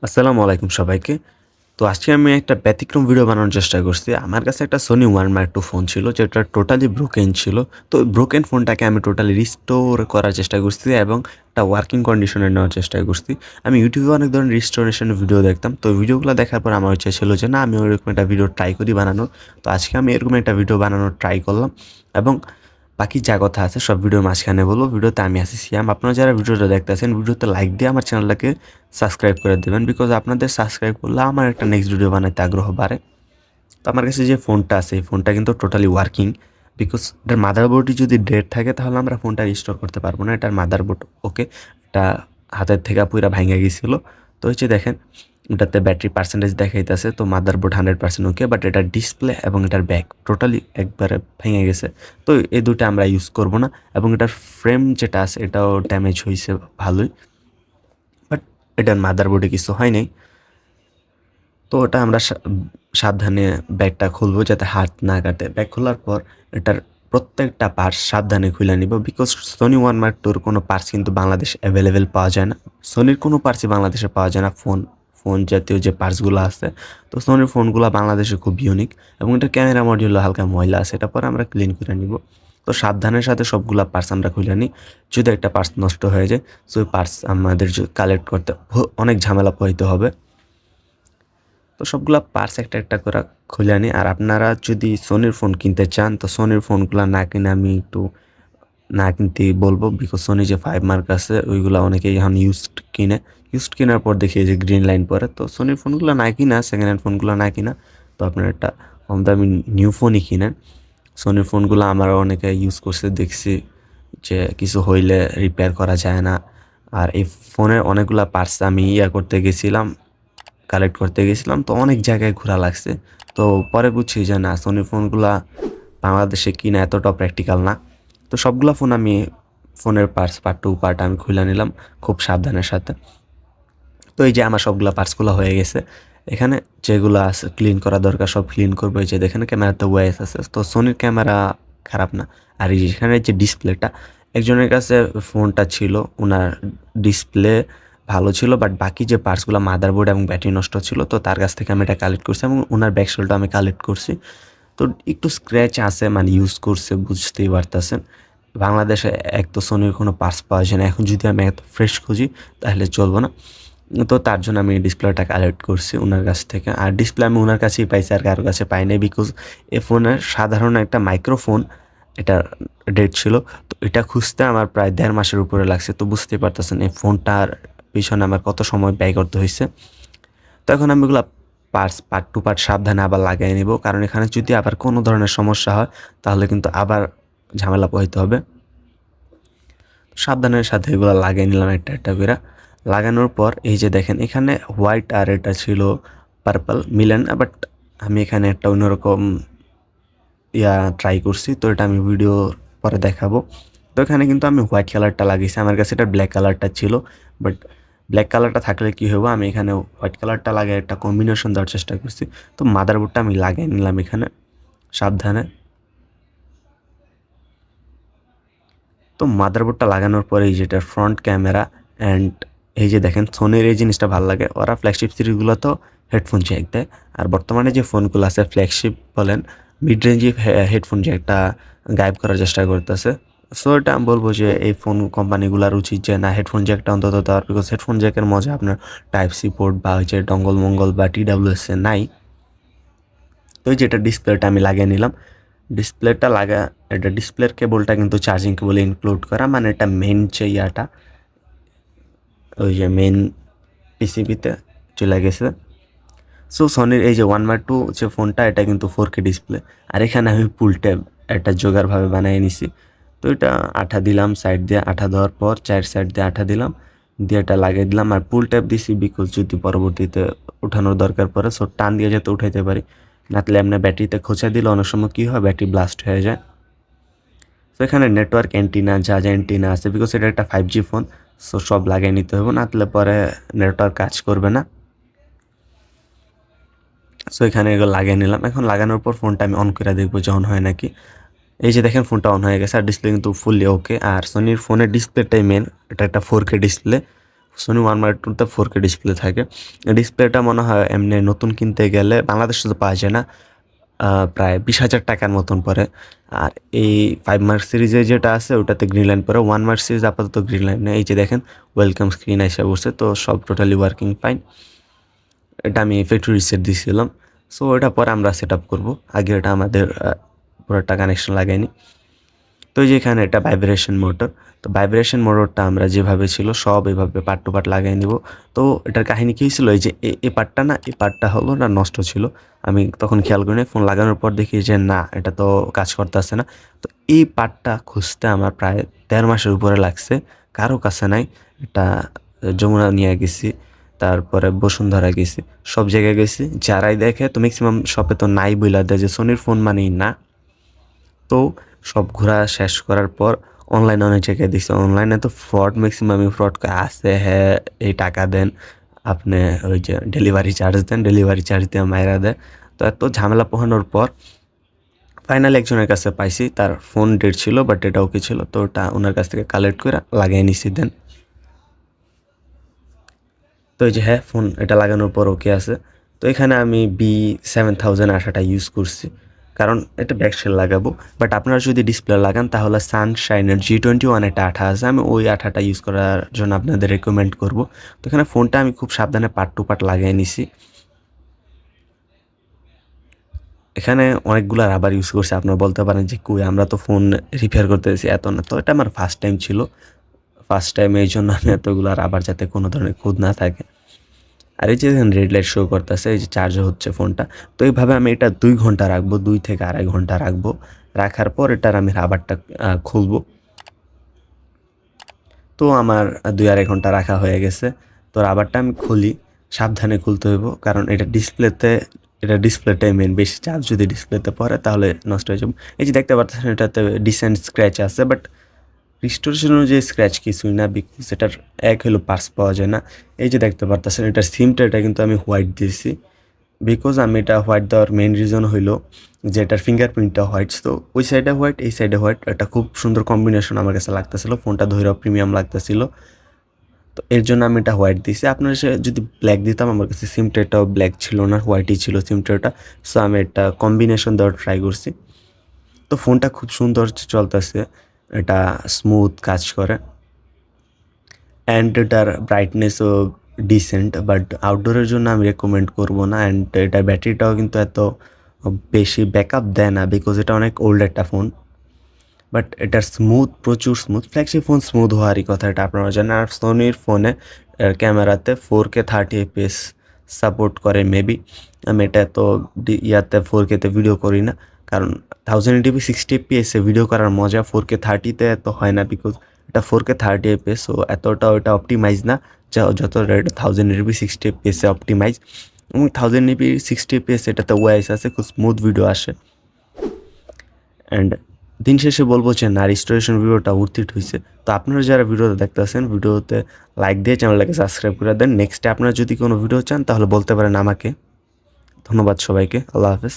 আসসালামু আলাইকুম সবাইকে। তো আজকে আমি একটা ব্যতিক্রম ভিডিও বানানোর চেষ্টা করছি। আমার কাছে একটা Sony One Mark II phone ছিল যেটা টোটালি ব্রোকেন ছিল। তো ওই ব্রোকেন ফোনটাকে আমি টোটালি রিস্টোর করার চেষ্টা করছি এবং একটা ওয়ার্কিং কন্ডিশনে নেওয়ার চেষ্টা করছি। আমি YouTube এ অনেক ধরনের রিস্টোরেশন ভিডিও দেখতাম। তো ওই ভিডিওগুলো দেখার পর আমার ইচ্ছা ছিল যে না আমি ওইরকম একটা ভিডিও ট্রাই করি বানানোর। তো আজকে আমি এরকম একটা ভিডিও বানানোর ট্রাই করলাম এবং বাকি যা কথা আছে সব ভিডিওর মাঝখানে বলবো। ভিডিওতে আমি আছি সিয়াম। আপনারা যারা ভিডিওটা দেখতেছেন ভিডিওতে লাইক দিয়ে আমার চ্যানেলটাকে সাবস্ক্রাইব করে দেবেন, বিকজ আপনাদের সাবস্ক্রাইব করলে আমার একটা নেক্সট ভিডিও বানাইতে আগ্রহ বাড়ে। তো আমার কাছে যে ফোনটা আছে এই ফোনটা কিন্তু টোটালি ওয়ার্কিং, বিকজ এটার মাদারবোর্ডই যদি ডেড থাকে তাহলে আমরা ফোনটা রিস্টোর করতে পারবো না। এটার মাদারবোর্ড ওকে, এটা হাতের থেকে পুরা ভাঙে গেছিলো। তো হচ্ছে দেখেন এটাতে ব্যাটারি পার্সেন্টেজ দেখাইতেছে, তো মাদারবোর্ড 100% ওকে, বাট এটার ডিসপ্লে এবং এটার ব্যাক টোটালি একবারে ভেঙে গেছে। তো এই দুটো আমরা ইউজ করব না এবং এটার ফ্রেম যেটা আছে এটাও ড্যামেজ হয়েছে ভালোই, বাট এটার মাদারবোর্ডে কিছু হয় নাই। তো ওটা আমরা সাবধানে ব্যাগটা খুলবো যাতে হাত না কাটে। ব্যাগ খোলার পর এটার প্রত্যেকটা পার্টস সাবধানে খুলে নিব, because Sony One Mark II কোনো পার্টস কিন্তু বাংলাদেশে অ্যাভেলেবেল পাওয়া যায় না। সোনির কোনো পার্টসই বাংলাদেশে পাওয়া যায় না। ফোন জাতীয় যে পার্টসগুলো আছে, তো সোনির ফোনগুলো বাংলাদেশে খুব ইউনিক এবং এটা ক্যামেরা মডিউল হালকা ময়লা আছে, এটা পরে আমরা ক্লিন করে নিব। তো সাবধানের সাথে সবগুলা পার্টস আমরা খুলে নিই। যদি একটা পার্টস নষ্ট হয়ে যায় সো ওই পার্টস আমাদের কালেক্ট করতে অনেক ঝামেলা পোহাইতে হবে। তো সবগুলা পার্টস একটা একটা করে খুলে আনি। আর আপনারা যদি সোনির ফোন কিনতে চান তো সোনির ফোনগুলা না কিনে আমি একটু না কিনতেই বলবো, বিকজ সোনি যে 5 মার্ক আছে ওইগুলা অনেকেই এখন ইউজড কিনে। ইউজড কেনার পর দেখি যে গ্রিন লাইন পরে। তো সোনির ফোনগুলো না কিনা, সেকেন্ড হ্যান্ড ফোনগুলো না কিনা, তো আপনার একটা কম দামি নিউ ফোনই কিনেন। সোনির ফোনগুলো আমারও অনেকে ইউজ করছে, দেখছি যে কিছু হইলে রিপেয়ার করা যায় না। আর এই ফোনের অনেকগুলা পার্টস আমি করতে গেছিলাম, কালেক্ট করতে গেছিলাম, তো অনেক জায়গায় ঘোরা লাগছে। তো পরে বুঝছি যে না সোনি ফোনগুলা বাংলাদেশে কিনা এতটা প্র্যাকটিক্যাল না। তো সবগুলা ফোন আমি ফোনের পার্টস পার্ট টু পার্ট আমি খুলে নিলাম খুব সাবধানের সাথে। তো এই যে আমার সবগুলা পার্টসগুলো হয়ে গেছে। এখানে যেগুলো আছে ক্লিন করা দরকার সব ক্লিন করবো। এই যে দেখেন ক্যামেরাতে ওয়াইস আছে, তো সোনির ক্যামেরা খারাপ না। আর এই যেখানে যে ডিসপ্লেটা, একজনের কাছে ফোনটা ছিল ওনার ডিসপ্লে ভালো ছিল, বাট বাকি যে পার্টসগুলো মাদারবোর্ড এবং ব্যাটারি নষ্ট ছিল, তো তার কাছ থেকে আমি এটা কালেক্ট করছি এবং ওনার ব্যাকসেলটা আমি কালেক্ট করছি। তো একটু স্ক্র্যাচ আছে, মানে ইউজ করছে বুঝতেই পারতেছেন। বাংলাদেশে এক তো সোনির কোনো পার্টস পাওয়া যায় না, এখন যদি আমি এত ফ্রেশ খুঁজি তাহলে চলবো না। তো তার জন্য আমি ডিসপ্লেটা কালেক্ট করছি ওনার কাছ থেকে। আর ডিসপ্লে আমি ওনার কাছেই পাইছি, আর কারোর কাছে পাই নাই, বিকজ এ ফোনের সাধারণ একটা মাইক্রোফোন এটা ডেট ছিল। তো এটা খুঁজতে আমার প্রায় 1.5 মাসের উপরে লাগছে। তো বুঝতেই পারতেছেন এই ফোনটার পিছনে আমার কত সময় ব্যয় করতে হয়েছে। তো এখন আমি এগুলো পার্ট টু পার্ট সাবধানে আবার লাগাই নিব, কারণ এখানে যদি আবার কোনো ধরনের সমস্যা হয় তাহলে কিন্তু আবার ঝামেলা পোহাইতে হবে। সাবধানের সাথে এগুলো লাগিয়ে নিলাম একটা একটা করে। লাগানোর পর এই যে দেখেন এখানে হোয়াইট আর এটা ছিল পার্পল মিলেন, বাট আমি এখানে একটা অন্যরকম ট্রাই করছি, তো এটা আমি ভিডিও পরে দেখাবো। তো এখানে কিন্তু আমি হোয়াইট কালারটা লাগিয়েছি, আমার কাছে এটা ব্ল্যাক কালারটা ছিল, বাট ব্ল্যাক কালারটা থাকলে কী হবে, আমি এখানে হোয়াইট কালারটা লাগিয়ে একটা কম্বিনেশন দেওয়ার চেষ্টা করছি। তো মাদারবোর্ডটা আমি লাগিয়ে নিলাম এখানে সাবধানে। তো মাদারবোর্ডটা লাগানোর পরে এই যেটা ফ্রন্ট ক্যামেরা অ্যান্ড এই যে দেখেন সোনির এই জিনিসটা ভালো লাগে, ওরা ফ্ল্যাগশিপ সিরিজগুলো তো হেডফোন জ্যাক দেয়। আর বর্তমানে যে ফোনগুলো আছে ফ্ল্যাগশিপ বলেন মিড রেঞ্জি হেডফোন জ্যাকটা গায়েব করার চেষ্টা করতেছে। সো এটা আমি বলবো যে এই ফোন কোম্পানিগুলোর উচিত যে না হেডফোন জ্যাকটা অন্তত দেওয়ার, বিকজ হেডফোন জ্যাকের মজা আপনার টাইপ সি পোর্ট বা হচ্ছে ডঙ্গল মঙ্গল বা TWS এ নাই। তো এই যেটা ডিসপ্লেটা আমি লাগিয়ে নিলাম। ডিসপ্লেটা লাগা, এটা ডিসপ্লের কেবলটা কিন্তু চার্জিং কেবল ইনক্লুড করা, মানে এটা মেন যে ওই যে মেন পিসিবিতে চলে গেছে। সো সনির এই যে 1 Mark II যে ফোনটা এটা কিন্তু 4K ডিসপ্লে। আর এখানে আমি পুল ট্যাব একটা জোগাড়ভাবে বানিয়ে নিছি। তো এটা আঠা দিলাম, সাইড দিয়ে আঠা দেওয়ার পর 4 সাইড দিয়ে আঠা দিলাম, দিয়ে এটা লাগিয়ে দিলাম। আর পুল ট্যাব দিছি বিকজ যদি পরবর্তীতে উঠানোর দরকার পড়ে সো টান দিয়ে যাতে উঠাইতে পারি, নাতলে এমনি ব্যাটারিতে খোঁচা দিলে অনেক সময় কী হয় ব্যাটারি ব্লাস্ট হয়ে যায়। সো এখানে নেটওয়ার্ক অ্যান্টিনা যা যা অ্যান্টিনা আছে, বিকজ এটা একটা 5G ফোন, সো সব লাগিয়ে নিতে হবে, নাতলে পরে নেটওয়ার্ক কাজ করবে না। সো এখানে এগুলো লাগিয়ে নিলাম। এখন লাগানোর পর ফোনটা আমি অন করে দেখবো যে অন হয় নাকি। এই যে দেখেন ফোনটা অন হয়ে গেছে আর ডিসপ্লে কিন্তু ফুললি ওকে। আর সোনির ফোনের ডিসপ্লেটাই মেন, এটা একটা 4K display. Sony 1/2 4K display থাকে। ডিসপ্লেটা মনে হয় এমনি নতুন কিনতে গেলে বাংলাদেশে তো পাওয়া যায় না, প্রায় 20,000 টাকার মতন পড়ে। আর এই 5 মার্ক সিরিজে যেটা আছে ওটাতে গ্রিন লাইন পড়ে। 1 মার্ক সিরিজ আপাতত গ্রিন লাইন নেই। এই যে দেখেন ওয়েলকাম স্ক্রিন এসে বসছে, তো সব টোটালি ওয়ার্কিং ফাইন। এটা আমি ফ্যাক্টরি রিসেট দিয়েছিলাম। সো এটা পরে আমরা সেট আপ করবো, আগে এটা আমাদের পুরোটা কানেকশন লাগাইনি। তো এই যে এখানে এটা ভাইব্রেশন মোটর, তো ভাইব্রেশন মোটরটা আমরা যেভাবে ছিল সব এভাবে পার্ট টু পার্ট লাগাই নিব। তো এটার কাহিনী কী ছিল, এই যে এই পার্টটা না, এই পার্টটা হলো না নষ্ট ছিল, আমি তখন খেয়াল করি না। ফোন লাগানোর পর দেখি যে না, এটা তো কাজ করতেছে না। তো এই পার্টটা খুঁজতে আমার প্রায় 1.5 মাসের উপরে লাগছে, কারো কাছে নাই। এটা যমুনা নিয়ে গেছি, তারপরে বসুন্ধরা গেছি, সব জায়গায় গেছি, যারাই দেখে তো ম্যাক্সিমাম শপে তো নাই বইলা দেয় যে সোনির ফোন মানেই না। তো সব ঘোরা শেষ করার পর অনলাইনে অনেক জায়গায় দিচ্ছে, অনলাইনে তো ফ্রড ম্যাক্সিমামই ফ্রড আছে। হ্যাঁ, এই টাকা দেন, আপনি ওই যে ডেলিভারি চার্জ দেন, ডেলিভারি চার্জ দিয়ে মাইরা দেয়। তো এত ঝামেলা পোহানোর পর ফাইনালি একজনের কাছে পাইছি, তার ফোন ডেট ছিল বাট এটা ওকে ছিল, তো ওটা ওনার কাছ থেকে কালেক্ট করে লাগিয়ে নিছি দেন। তো এই যে হ্যাঁ, ফোন এটা লাগানোর পর ওকে আছে। তো এখানে আমি B7000 আঠাটা ইউজ করছি, কারণ এটা ব্যাকশেল লাগাবো। বাট আপনারা যদি ডিসপ্লে লাগান তাহলে সানশাইনের G21 একটা আঠা আছে, আমি ওই আঠাটা ইউজ করার জন্য আপনাদের রেকমেন্ড করব। তো এখানে ফোনটা আমি খুব সাবধানে পার্ট টু পার্ট লাগিয়ে নিছি। এখানে অনেকগুলো রাবার ইউজ করছি। আপনারা বলতে পারেন যে কই, আমরা তো ফোন রিপেয়ার করতেছি, এত না। তো এটা আমার ফার্স্ট টাইম ছিল, ফার্স্ট টাইম এই জন্য আমি এতগুলো রাবার, যাতে কোনো ধরনের খুঁত না থাকে। আর এই যে রেড লাইট শো করতেছে, এই যে চার্জ হচ্ছে ফোনটা। তো এইভাবে আমি এটা 2 ঘন্টা রাখবো, 2 থেকে 2.5 ঘন্টা রাখবো। রাখার পর এটার আমি রাবারটা খুলবো। তো আমার 2-2.5 ঘন্টা রাখা হয়ে গেছে। তো রাবারটা আমি খুলি, সাবধানে খুলতে হইব, কারণ এটা ডিসপ্লেটাই মেন। বেশি চার্জ যদি ডিসপ্লেতে পড়ে তাহলে নষ্ট হয়ে যাবে। এই যে দেখতে পাচ্ছেন এটাতে ডিসেন্ট স্ক্র্যাচ আছে, বাট রিস্টোরেশন অনুযায়ী স্ক্র্যাচ কিছুই না, বিকজ এটার এক হলো পার্টস পাওয়া যায় না। এই যে দেখতে পারতেছেন এটার সিমটা, এটা কিন্তু আমি হোয়াইট দিয়েছি, বিকজ আমি এটা হোয়াইট দেওয়ার মেইন রিজন হইলো যে এটার ফিঙ্গারপ্রিন্টটা হোয়াইট। তো ওই সাইডে হোয়াইট, এই সাইডে হোয়াইট, এটা খুব সুন্দর কম্বিনেশন আমার কাছে লাগতেছিল, ফোনটা ধৈর্য প্রিমিয়াম লাগতেছিল। তো এর জন্য আমি এটা হোয়াইট দিয়েছি। আপনারা যদি ব্ল্যাক দিতাম, আমার কাছে সিমটা এটাও ব্ল্যাক ছিল না, হোয়াইটই ছিল সিমটা ওটা। সো আমি এটা কম্বিনেশন দেওয়ার ট্রাই করছি। তো ফোনটা খুব সুন্দর চলতেছে, এটা স্মুথ কাজ করে, অ্যান্ড এটার ব্রাইটনেসও ডিসেন্ট। বাট আউটডোরের জন্য আমি রেকমেন্ড করবো না। অ্যান্ড এটার ব্যাটারিটাও কিন্তু এত বেশি ব্যাকআপ দেয় না, বিকজ এটা অনেক ওল্ড একটা ফোন। বাট এটার স্মুথ, প্রচুর স্মুথ। ফ্ল্যাগশিপ ফোন স্মুথ হওয়ারই কথা, এটা আপনারা জানেন। আর সোনির ফোনে ক্যামেরাতে 4K 30 FPS সাপোর্ট করে মেবি। আমি এটা এত ইয়াতে 4K-তে ভিডিও করি না, কারণ 1080p 60 FPS ভিডিও করার মজা 4K 30-তে এত হয় না, বিকজ এটা 4K 30 FPS, সো এতটা ওটা অপটিমাইজ না যত 1080p 60 FPS অপটিমাইজ। এবং 1080p 60 FPS এটাতে ওয়াইস আছে, খুব স্মুথ ভিডিও আসে। অ্যান্ড দিন শেষে বলবো যে না, রিস্টোরেশন ভিডিওটা উর্থিট হয়েছে। তো আপনারা যারা ভিডিওতে দেখতেছেন, ভিডিওতে লাইক দিয়ে চ্যানেলটাকে সাবস্ক্রাইব করে দেন। নেক্সটে আপনারা যদি কোনো ভিডিও চান তাহলে বলতে পারেন আমাকে। ধন্যবাদ সবাইকে, আল্লাহ হাফেজ।